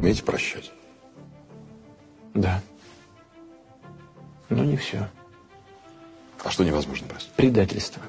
Умеете прощать? Да. Но не все. А что невозможно простить? Предательство.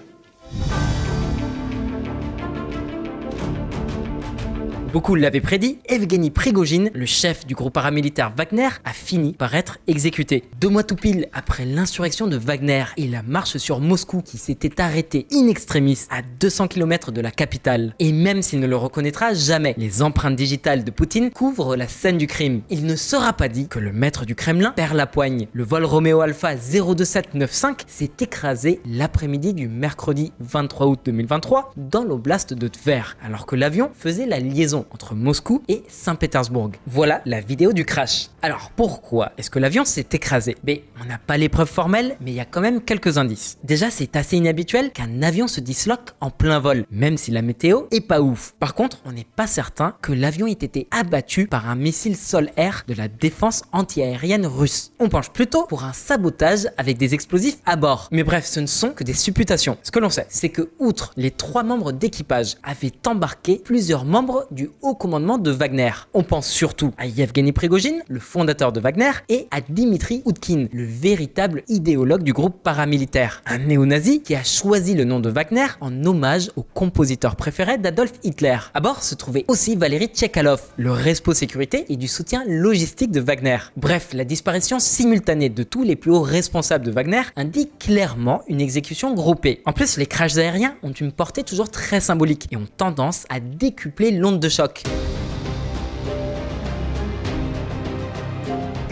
Beaucoup l'avaient prédit, Evgeny Prigojine, le chef du groupe paramilitaire Wagner, a fini par être exécuté. 2 mois tout pile après l'insurrection de Wagner et la marche sur Moscou qui s'était arrêtée in extremis à 200 km de la capitale. Et même s'il ne le reconnaîtra jamais, les empreintes digitales de Poutine couvrent la scène du crime. Il ne sera pas dit que le maître du Kremlin perd la poigne. Le vol Romeo Alpha 02795 s'est écrasé l'après-midi du mercredi 23 août 2023 dans l'oblast de Tver, alors que l'avion faisait la liaison entre Moscou et Saint-Pétersbourg. Voilà la vidéo du crash. Alors pourquoi est-ce que l'avion s'est écrasé? On n'a pas les preuves formelles, mais il y a quand même quelques indices. Déjà, c'est assez inhabituel qu'un avion se disloque en plein vol, même si la météo est pas ouf. Par contre, on n'est pas certain que l'avion ait été abattu par un missile sol-air de la défense antiaérienne russe. On penche plutôt pour un sabotage avec des explosifs à bord. Mais bref, ce ne sont que des supputations. Ce que l'on sait, c'est que outre les 3 membres d'équipage avaient embarqué plusieurs membres du haut commandement de Wagner. On pense surtout à Yevgeny Prigojine, le fondateur de Wagner, et à Dimitri Oudkine, le véritable idéologue du groupe paramilitaire. Un néo-nazi qui a choisi le nom de Wagner en hommage au compositeur préféré d'Adolf Hitler. À bord se trouvait aussi Valéry Tchekalov, le respo sécurité et du soutien logistique de Wagner. Bref, la disparition simultanée de tous les plus hauts responsables de Wagner indique clairement une exécution groupée. En plus, les crashs aériens ont une portée toujours très symbolique et ont tendance à décupler l'onde de choc.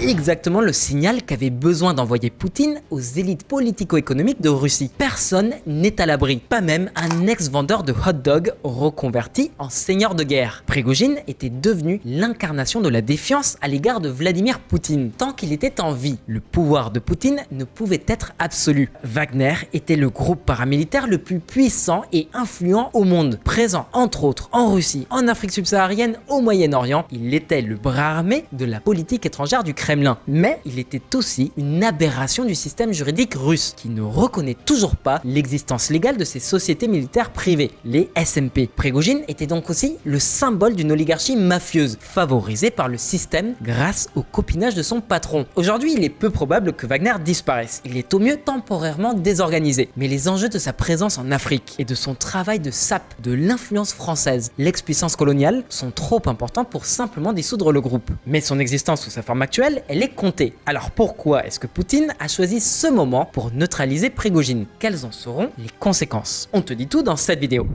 Exactement le signal qu'avait besoin d'envoyer Poutine aux élites politico-économiques de Russie. Personne n'est à l'abri, pas même un ex-vendeur de hot-dog reconverti en seigneur de guerre. Prigojine était devenu l'incarnation de la défiance à l'égard de Vladimir Poutine. Tant qu'il était en vie, le pouvoir de Poutine ne pouvait être absolu. Wagner était le groupe paramilitaire le plus puissant et influent au monde, présent entre autres en Russie, en Afrique subsaharienne, au Moyen-Orient. Il était le bras armé de la politique étrangère du Kremlin. Mais il était aussi une aberration du système juridique russe qui ne reconnaît toujours pas l'existence légale de ces sociétés militaires privées, les SMP. Prigojine était donc aussi le symbole d'une oligarchie mafieuse, favorisée par le système grâce au copinage de son patron. Aujourd'hui, il est peu probable que Wagner disparaisse. Il est au mieux temporairement désorganisé. Mais les enjeux de sa présence en Afrique et de son travail de sape de l'influence française, l'ex-puissance coloniale, sont trop importants pour simplement dissoudre le groupe. Mais son existence sous sa forme actuelle, elle est comptée. Alors pourquoi est-ce que Poutine a choisi ce moment pour neutraliser Prigojine? Quelles en seront les conséquences? On te dit tout dans cette vidéo.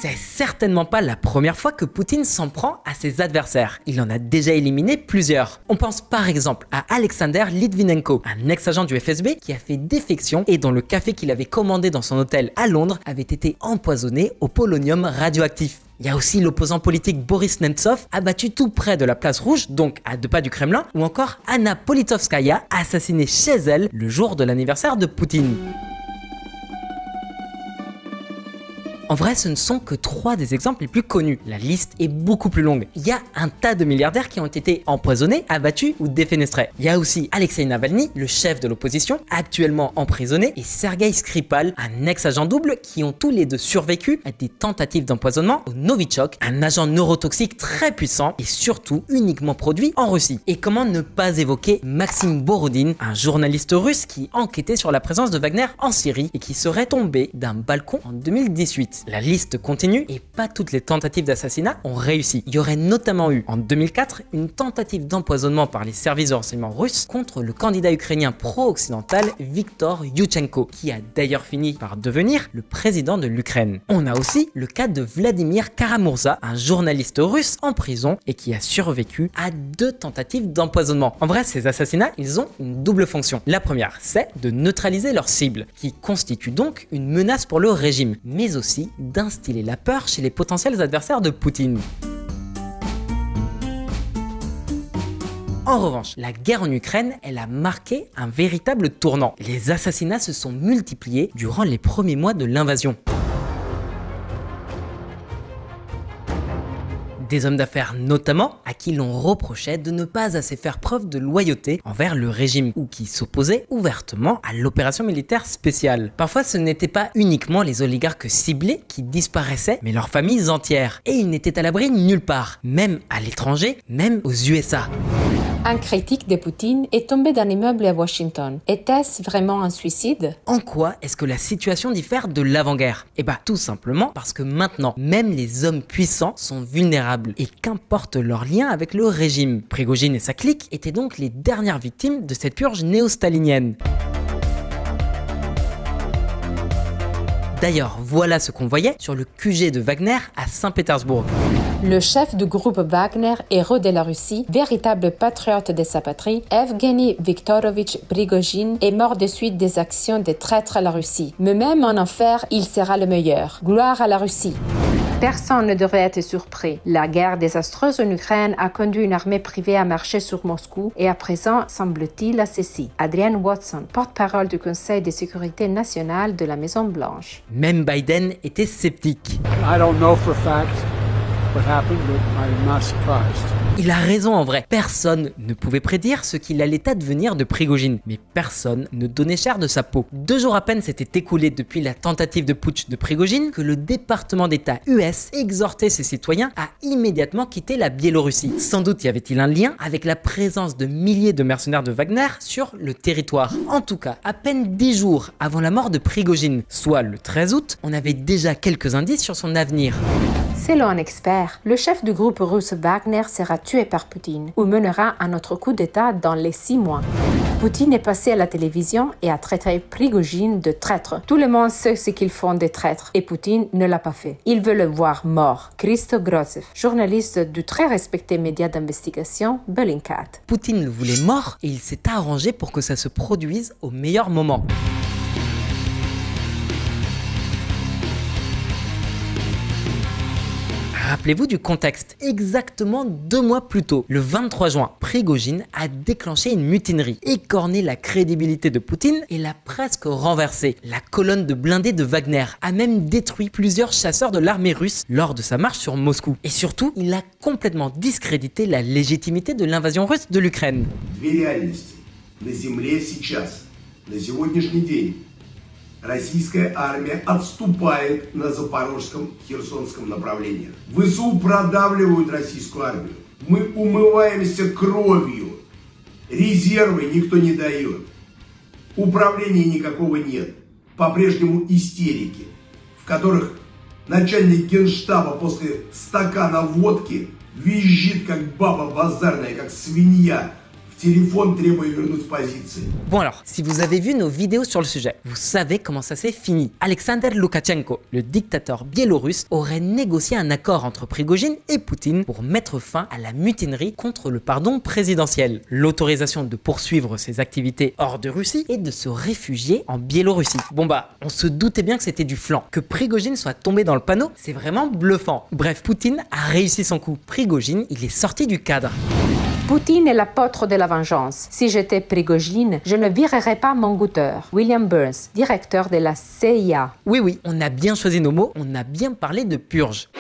C'est certainement pas la première fois que Poutine s'en prend à ses adversaires. Il en a déjà éliminé plusieurs. On pense par exemple à Alexander Litvinenko, un ex-agent du FSB qui a fait défection et dont le café qu'il avait commandé dans son hôtel à Londres avait été empoisonné au polonium radioactif. Il y a aussi l'opposant politique Boris Nemtsov, abattu tout près de la place Rouge, donc à 2 pas du Kremlin, ou encore Anna Politkovskaya, assassinée chez elle le jour de l'anniversaire de Poutine. En vrai, ce ne sont que 3 des exemples les plus connus. La liste est beaucoup plus longue. Il y a un tas de milliardaires qui ont été empoisonnés, abattus ou défenestrés. Il y a aussi Alexei Navalny, le chef de l'opposition, actuellement emprisonné, et Sergei Skripal, un ex-agent double, qui ont tous les deux survécu à des tentatives d'empoisonnement au Novichok, un agent neurotoxique très puissant et surtout uniquement produit en Russie. Et comment ne pas évoquer Maxime Borodin, un journaliste russe qui enquêtait sur la présence de Wagner en Syrie et qui serait tombé d'un balcon en 2018. La liste continue et pas toutes les tentatives d'assassinat ont réussi. Il y aurait notamment eu en 2004 une tentative d'empoisonnement par les services de renseignement russes contre le candidat ukrainien pro-occidental Viktor Yushchenko, qui a d'ailleurs fini par devenir le président de l'Ukraine. On a aussi le cas de Vladimir Karamurza, un journaliste russe en prison et qui a survécu à 2 tentatives d'empoisonnement. En vrai, ces assassinats, ils ont une double fonction. La première, c'est de neutraliser leur cible, qui constitue donc une menace pour le régime, mais aussi d'instiller la peur chez les potentiels adversaires de Poutine. En revanche, la guerre en Ukraine, elle a marqué un véritable tournant. Les assassinats se sont multipliés durant les premiers mois de l'invasion. Des hommes d'affaires notamment, à qui l'on reprochait de ne pas assez faire preuve de loyauté envers le régime ou qui s'opposaient ouvertement à l'opération militaire spéciale. Parfois, ce n'était pas uniquement les oligarques ciblés qui disparaissaient, mais leurs familles entières. Et ils n'étaient à l'abri nulle part, même à l'étranger, même aux USA. Un critique de Poutine est tombé d'un immeuble à Washington. Était-ce vraiment un suicide? En quoi est-ce que la situation diffère de l'avant-guerre? Eh bah tout simplement parce que maintenant, même les hommes puissants sont vulnérables et qu'importe leur lien avec le régime. Prigojine et sa clique étaient donc les dernières victimes de cette purge néo-stalinienne. D'ailleurs, voilà ce qu'on voyait sur le QG de Wagner à Saint-Pétersbourg. Le chef du groupe Wagner, héros de la Russie, véritable patriote de sa patrie, Evgeny Viktorovich Prigojine, est mort de suite des actions des traîtres à la Russie. Mais même en enfer, il sera le meilleur. Gloire à la Russie. Personne ne devrait être surpris. La guerre désastreuse en Ukraine a conduit une armée privée à marcher sur Moscou et à présent, semble-t-il, à ceci. Adrienne Watson, porte-parole du Conseil de sécurité nationale de la Maison-Blanche. Même Biden était sceptique. I don't know for a fact what happened, but I'm not surprised. Il a raison en vrai. Personne ne pouvait prédire ce qu'il allait advenir de Prigojine, mais personne ne donnait cher de sa peau. 2 jours à peine s'étaient écoulés depuis la tentative de putsch de Prigojine que le département d'État US exhortait ses citoyens à immédiatement quitter la Biélorussie. Sans doute y avait-il un lien avec la présence de milliers de mercenaires de Wagner sur le territoire. En tout cas, à peine 10 jours avant la mort de Prigojine, soit le 13 août, on avait déjà quelques indices sur son avenir. Selon un expert, le chef du groupe russe Wagner sera tué par Poutine ou mènera un autre coup d'État dans les 6 mois. Poutine est passé à la télévision et a traité Prigojine de traître. Tout le monde sait ce qu'ils font des traîtres et Poutine ne l'a pas fait. Il veut le voir mort. Christo Grotzev, journaliste du très respecté média d'investigation Bellingcat. Poutine le voulait mort et il s'est arrangé pour que ça se produise au meilleur moment. Rappelez-vous du contexte. Exactement 2 mois plus tôt, le 23 juin, Prigojine a déclenché une mutinerie, écorné la crédibilité de Poutine et l'a presque renversé. La colonne de blindés de Wagner a même détruit plusieurs chasseurs de l'armée russe lors de sa marche sur Moscou. Et surtout, il a complètement discrédité la légitimité de l'invasion russe de l'Ukraine. Российская армия отступает на запорожском, херсонском направлениях. ВСУ продавливают российскую армию. Мы умываемся кровью. Резервы никто не дает. Управления никакого нет. По-прежнему истерики, в которых начальник генштаба после стакана водки визжит как баба базарная, как свинья. Bon alors, si vous avez vu nos vidéos sur le sujet, vous savez comment ça s'est fini. Alexander Loukachenko, le dictateur biélorusse, aurait négocié un accord entre Prigojine et Poutine pour mettre fin à la mutinerie contre le pardon présidentiel, l'autorisation de poursuivre ses activités hors de Russie et de se réfugier en Biélorussie. Bon bah, on se doutait bien que c'était du flan. Que Prigojine soit tombé dans le panneau, c'est vraiment bluffant. Bref, Poutine a réussi son coup. Prigojine, il est sorti du cadre. Poutine est l'apôtre de la vengeance. Si j'étais Prigojine, je ne virerais pas mon goûteur. William Burns, directeur de la CIA. Oui, on a bien choisi nos mots, on a bien parlé de purge.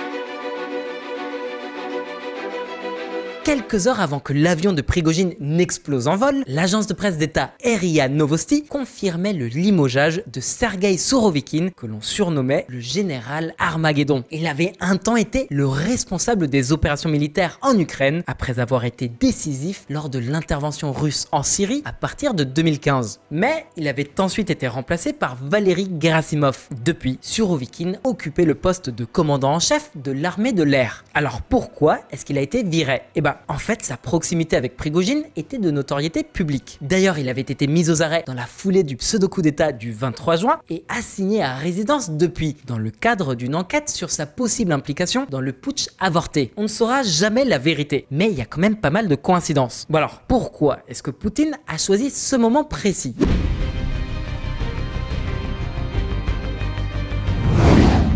Quelques heures avant que l'avion de Prigojine n'explose en vol, l'agence de presse d'État RIA Novosti confirmait le limogeage de Sergueï Sourovikine, que l'on surnommait le général Armageddon. Il avait un temps été le responsable des opérations militaires en Ukraine, après avoir été décisif lors de l'intervention russe en Syrie à partir de 2015. Mais il avait ensuite été remplacé par Valery Gerasimov. Depuis, Sourovikine occupait le poste de commandant en chef de l'armée de l'air. Alors pourquoi est-ce qu'il a été viré? Eh ben, en fait, sa proximité avec Prigojine était de notoriété publique. D'ailleurs, il avait été mis aux arrêts dans la foulée du pseudo-coup d'État du 23 juin et assigné à résidence depuis, dans le cadre d'une enquête sur sa possible implication dans le putsch avorté. On ne saura jamais la vérité, mais il y a quand même pas mal de coïncidences. Bon alors, pourquoi est-ce que Poutine a choisi ce moment précis?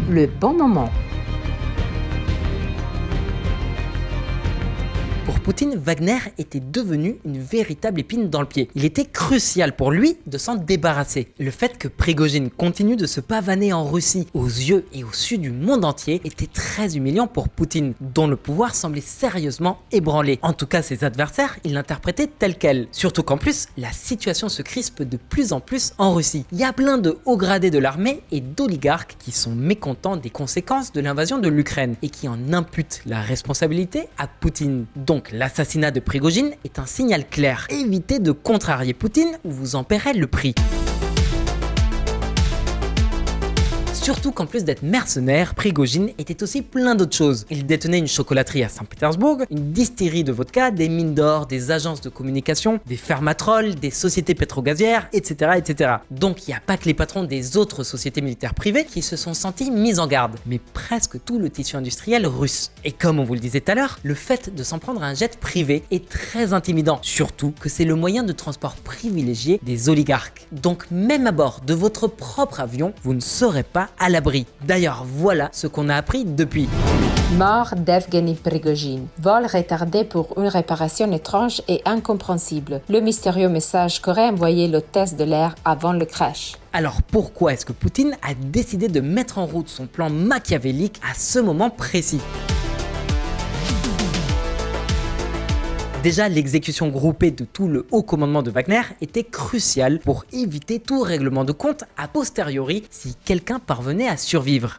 Le bon moment. Pour Poutine, Wagner était devenu une véritable épine dans le pied. Il était crucial pour lui de s'en débarrasser. Le fait que Prigojine continue de se pavaner en Russie, aux yeux et au su du monde entier, était très humiliant pour Poutine, dont le pouvoir semblait sérieusement ébranlé. En tout cas, ses adversaires, ils l'interprétaient tel quel. Surtout qu'en plus, la situation se crispe de plus en plus en Russie. Il y a plein de hauts gradés de l'armée et d'oligarques qui sont mécontents des conséquences de l'invasion de l'Ukraine et qui en imputent la responsabilité à Poutine. Donc l'assassinat de Prigojine est un signal clair. Évitez de contrarier Poutine ou vous en paierez le prix. Surtout qu'en plus d'être mercenaire, Prigojine était aussi plein d'autres choses. Il détenait une chocolaterie à Saint-Pétersbourg, une distillerie de vodka, des mines d'or, des agences de communication, des fermatrolles, des sociétés pétrogazières, etc. etc. Donc il n'y a pas que les patrons des autres sociétés militaires privées qui se sont sentis mis en garde, mais presque tout le tissu industriel russe. Et comme on vous le disait tout à l'heure, le fait de s'en prendre à un jet privé est très intimidant, surtout que c'est le moyen de transport privilégié des oligarques. Donc même à bord de votre propre avion, vous ne serez pas à l'abri. D'ailleurs, voilà ce qu'on a appris depuis. Mort d'Evgeny Prigojine. Vol retardé pour une réparation étrange et incompréhensible. Le mystérieux message qu'aurait envoyé l'hôtesse de l'air avant le crash. Alors pourquoi est-ce que Poutine a décidé de mettre en route son plan machiavélique à ce moment précis ? Déjà, l'exécution groupée de tout le haut commandement de Wagner était cruciale pour éviter tout règlement de compte a posteriori si quelqu'un parvenait à survivre.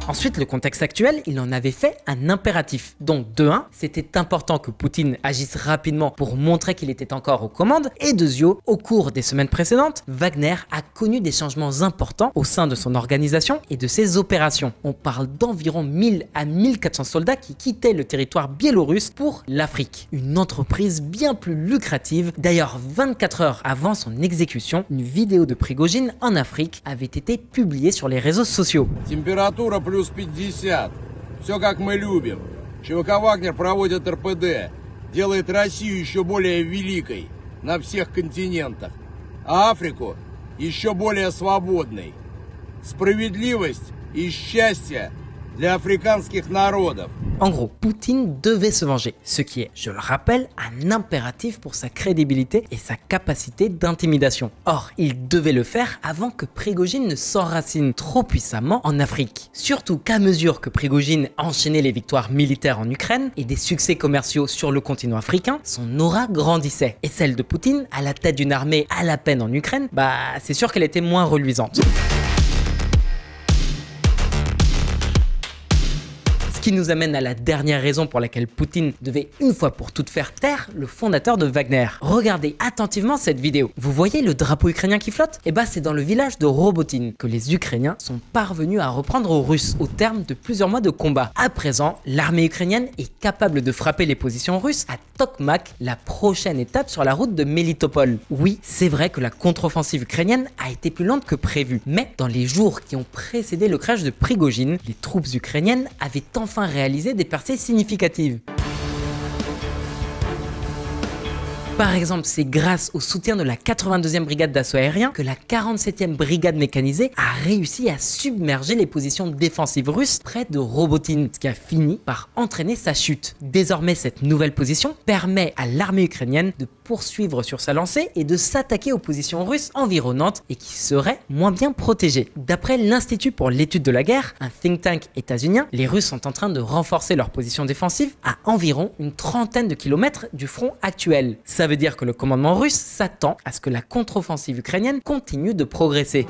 Ensuite, le contexte actuel, il en avait fait un impératif. Donc de 1, c'était important que Poutine agisse rapidement pour montrer qu'il était encore aux commandes. Et de 2, au cours des semaines précédentes, Wagner a connu des changements importants au sein de son organisation et de ses opérations. On parle d'environ 1000 à 1400 soldats qui quittaient le territoire biélorusse pour l'Afrique. Une entreprise bien plus lucrative. D'ailleurs, 24 heures avant son exécution, une vidéo de Prigojine en Afrique avait été publiée sur les réseaux sociaux. Температура плюс 50. Все как мы любим. ЧВК «Вагнер» проводит РПД. Делает Россию еще более великой на всех континентах. А Африку еще более свободной. Справедливость и счастье для африканских народов. En gros, Poutine devait se venger, ce qui est, je le rappelle, un impératif pour sa crédibilité et sa capacité d'intimidation. Or, il devait le faire avant que Prigojine ne s'enracine trop puissamment en Afrique. Surtout qu'à mesure que Prigojine enchaînait les victoires militaires en Ukraine et des succès commerciaux sur le continent africain, son aura grandissait. Et celle de Poutine, à la tête d'une armée à la peine en Ukraine, c'est sûr qu'elle était moins reluisante. Ce qui nous amène à la dernière raison pour laquelle Poutine devait une fois pour toutes faire taire le fondateur de Wagner. Regardez attentivement cette vidéo. Vous voyez le drapeau ukrainien qui flotte ? C'est dans le village de Robotine que les Ukrainiens sont parvenus à reprendre aux Russes au terme de plusieurs mois de combat. À présent, l'armée ukrainienne est capable de frapper les positions russes à Tokmak, la prochaine étape sur la route de Melitopol. Oui, c'est vrai que la contre-offensive ukrainienne a été plus lente que prévu, mais dans les jours qui ont précédé le crash de Prigojine, les troupes ukrainiennes avaient enfin réalisé des percées significatives. Par exemple, c'est grâce au soutien de la 82e brigade d'assaut aérien que la 47e brigade mécanisée a réussi à submerger les positions défensives russes près de Robotine, ce qui a fini par entraîner sa chute. Désormais, cette nouvelle position permet à l'armée ukrainienne de poursuivre sur sa lancée et de s'attaquer aux positions russes environnantes et qui seraient moins bien protégées. D'après l'Institut pour l'étude de la guerre, un think tank états-unien, les Russes sont en train de renforcer leur position défensive à environ une trentaine de kilomètres du front actuel. Ça veut dire que le commandement russe s'attend à ce que la contre-offensive ukrainienne continue de progresser.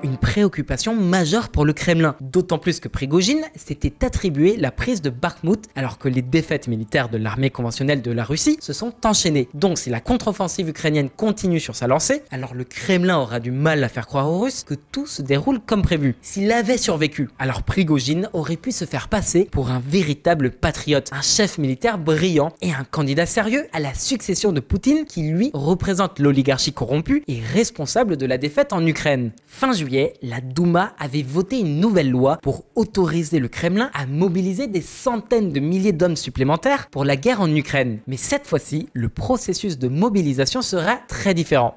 Une préoccupation majeure pour le Kremlin, d'autant plus que Prigojine s'était attribué la prise de Bakhmout alors que les défaites militaires de l'armée conventionnelle de la Russie se sont enchaînées. Donc si la contre-offensive ukrainienne continue sur sa lancée, alors le Kremlin aura du mal à faire croire aux Russes que tout se déroule comme prévu. S'il avait survécu, alors Prigojine aurait pu se faire passer pour un véritable patriote, un chef militaire brillant et un candidat sérieux à la succession de Poutine qui lui représente l'oligarchie corrompue et responsable de la défaite en Ukraine. Fin juillet, la Douma avait voté une nouvelle loi pour autoriser le Kremlin à mobiliser des centaines de milliers d'hommes supplémentaires pour la guerre en Ukraine. Mais cette fois-ci, le processus de mobilisation sera très différent.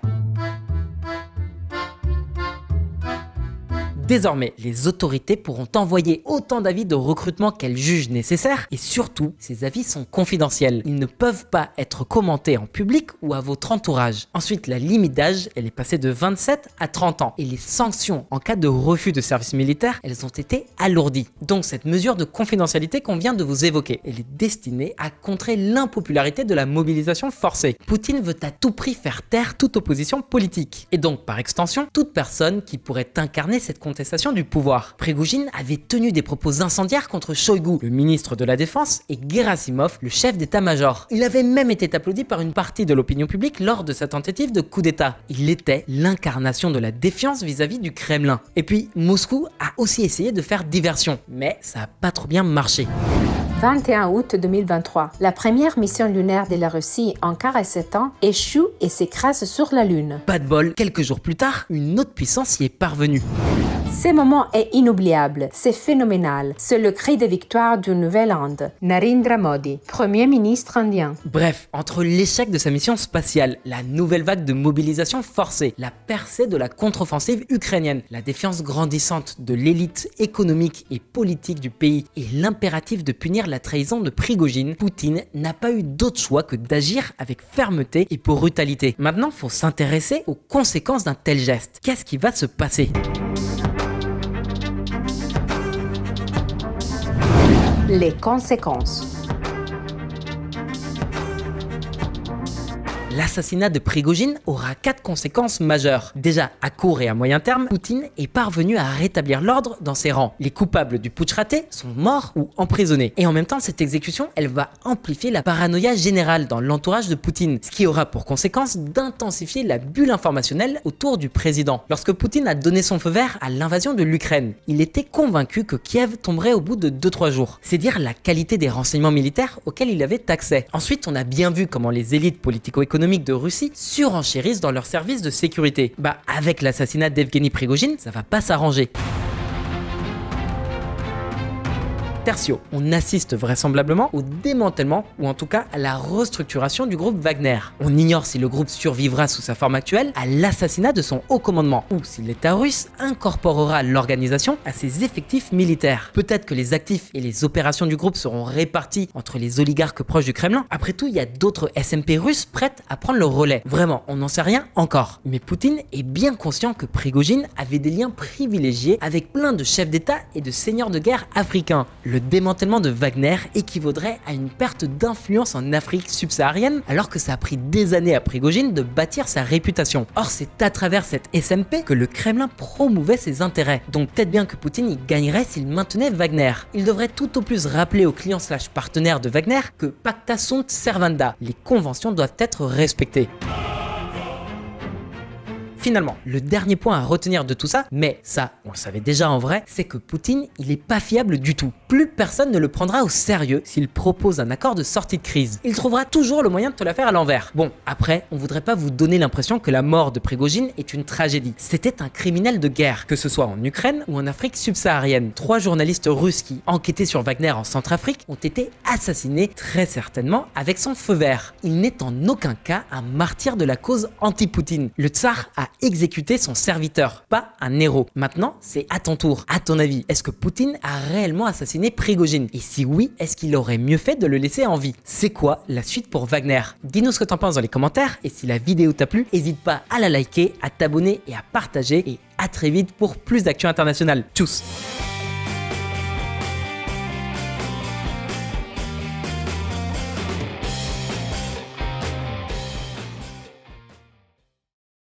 Désormais, les autorités pourront envoyer autant d'avis de recrutement qu'elles jugent nécessaire et surtout, ces avis sont confidentiels. Ils ne peuvent pas être commentés en public ou à votre entourage. Ensuite, la limite d'âge, elle est passée de 27 à 30 ans et les sanctions en cas de refus de service militaire, elles ont été alourdies. Donc cette mesure de confidentialité qu'on vient de vous évoquer, elle est destinée à contrer l'impopularité de la mobilisation forcée. Poutine veut à tout prix faire taire toute opposition politique et donc par extension, toute personne qui pourrait incarner cette contestation du pouvoir. Prigojine avait tenu des propos incendiaires contre Shoigu, le ministre de la Défense, et Gerasimov, le chef d'état-major. Il avait même été applaudi par une partie de l'opinion publique lors de sa tentative de coup d'état. Il était l'incarnation de la défiance vis-à-vis du Kremlin. Et puis, Moscou a aussi essayé de faire diversion, mais ça n'a pas trop bien marché. 21 août 2023, la première mission lunaire de la Russie en 47 ans échoue et s'écrase sur la Lune. Pas de bol, quelques jours plus tard, une autre puissance y est parvenue. Ce moment est inoubliable, c'est phénoménal. C'est le cri de victoire du Nouvel-Inde. Narendra Modi, Premier ministre indien. Bref, entre l'échec de sa mission spatiale, la nouvelle vague de mobilisation forcée, la percée de la contre-offensive ukrainienne, la défiance grandissante de l'élite économique et politique du pays et l'impératif de punir la trahison de Prigojine, Poutine n'a pas eu d'autre choix que d'agir avec fermeté et brutalité. Maintenant, il faut s'intéresser aux conséquences d'un tel geste. Qu'est-ce qui va se passer ? Les conséquences. L'assassinat de Prigojine aura 4 conséquences majeures. Déjà, à court et à moyen terme, Poutine est parvenu à rétablir l'ordre dans ses rangs. Les coupables du putsch raté sont morts ou emprisonnés. Et en même temps, cette exécution, elle va amplifier la paranoïa générale dans l'entourage de Poutine, ce qui aura pour conséquence d'intensifier la bulle informationnelle autour du président. Lorsque Poutine a donné son feu vert à l'invasion de l'Ukraine, il était convaincu que Kiev tomberait au bout de 2-3 jours. C'est dire la qualité des renseignements militaires auxquels il avait accès. Ensuite, on a bien vu comment les élites politico-économiques de Russie surenchérissent dans leurs services de sécurité. Avec l'assassinat d'Evgeny Prigojine, ça va pas s'arranger. Tertio, on assiste vraisemblablement au démantèlement ou en tout cas à la restructuration du groupe Wagner. On ignore si le groupe survivra sous sa forme actuelle à l'assassinat de son haut commandement ou si l'État russe incorporera l'organisation à ses effectifs militaires. Peut-être que les actifs et les opérations du groupe seront répartis entre les oligarques proches du Kremlin. Après tout, il y a d'autres SMP russes prêtes à prendre le relais. Vraiment, on n'en sait rien encore. Mais Poutine est bien conscient que Prigojine avait des liens privilégiés avec plein de chefs d'État et de seigneurs de guerre africains. Le démantèlement de Wagner équivaudrait à une perte d'influence en Afrique subsaharienne alors que ça a pris des années à Prigojine de bâtir sa réputation. Or, c'est à travers cette SMP que le Kremlin promouvait ses intérêts. Donc peut-être bien que Poutine y gagnerait s'il maintenait Wagner. Il devrait tout au plus rappeler aux clients / partenaires de Wagner que pacta sunt servanda, les conventions doivent être respectées. Finalement, le dernier point à retenir de tout ça, mais ça, on le savait déjà en vrai, c'est que Poutine, il est pas fiable du tout. Plus personne ne le prendra au sérieux s'il propose un accord de sortie de crise. Il trouvera toujours le moyen de te la faire à l'envers. Bon, après, on voudrait pas vous donner l'impression que la mort de Prigojine est une tragédie. C'était un criminel de guerre, que ce soit en Ukraine ou en Afrique subsaharienne. 3 journalistes russes qui enquêtaient sur Wagner en Centrafrique ont été assassinés, très certainement avec son feu vert. Il n'est en aucun cas un martyr de la cause anti-Poutine. Le tsar a exécuté son serviteur, pas un héros. Maintenant, c'est à ton tour. À ton avis, est-ce que Poutine a réellement assassiné Prigojine? Et si oui, est-ce qu'il aurait mieux fait de le laisser en vie? C'est quoi la suite pour Wagner? Dis-nous ce que t'en penses dans les commentaires et si la vidéo t'a plu, n'hésite pas à la liker, à t'abonner et à partager et à très vite pour plus d'actu internationales. Tchuss!